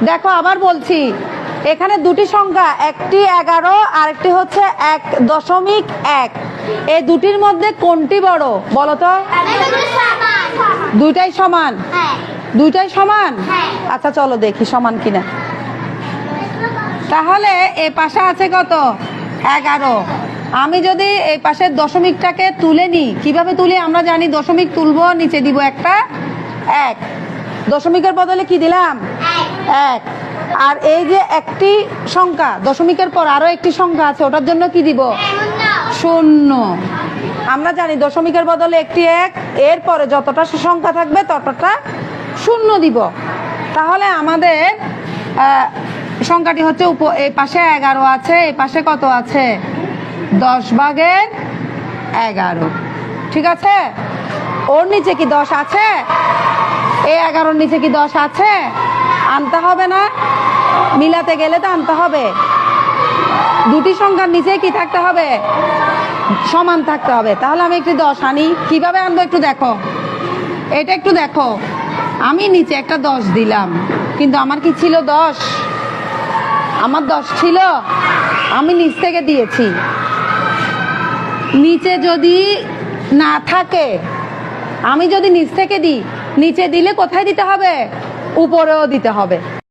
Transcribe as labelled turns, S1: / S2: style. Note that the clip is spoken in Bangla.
S1: দেখো আবার বলছি, এখানে দুটি সংখ্যা, একটি 11 আর একটি হচ্ছে 1.1। এই দুটির মধ্যে কোনটি বড় বলো তো? দুইটাই সমান। দুইটাই সমান। আচ্ছা চলো দেখি সমান কিনা। তাহলে এই পাশে আছে কত? 11। আমি যদি এই পাশের দশমিকটাকে তুলে নিই, কিভাবে তুলি আমরা জানি, দশমিক তুলবো, নিচে দিব একটা 1, দশমিকের বদলে কি দিলাম? 1। আর এই যে একটি সংখ্যা, দশমিকের পর আরো একটি সংখ্যা আছে, ওটার জন্য কি দিব? 0। আমরা জানি দশমিকের বদলে একটি 1, এরপরে যতটা সংখ্যা থাকবে ততটা 0 দিব। তাহলে আমাদের সংখ্যাটি হচ্ছে এই পাশে 11 আছে, এই পাশে কত আছে? 10/11। ঠিক আছে? ওর নিচে কি 10 আছে? এই 11-র নিচে কি 10 আছে? আনতে হবে না? মিলাতে গেলে তো আনতে হবে। দুটি সংখ্যার নিচে কি থাকতে হবে? সমান থাকতে হবে। তাহলে আমি একটি 10 আনি, কিভাবে আনবো একটু দেখো। এটা একটু দেখো, আমি নিচে একটা 10 দিলাম, কিন্তু আমার কি ছিল 10? আমার 10 ছিল, আমি নিচ থেকে দিয়েছি। নিচে যদি না থাকে, আমি যদি নিচ থেকে দিই, নিচে দিলে কোথায় দিতে হবে? উপরেও দিতে হবে।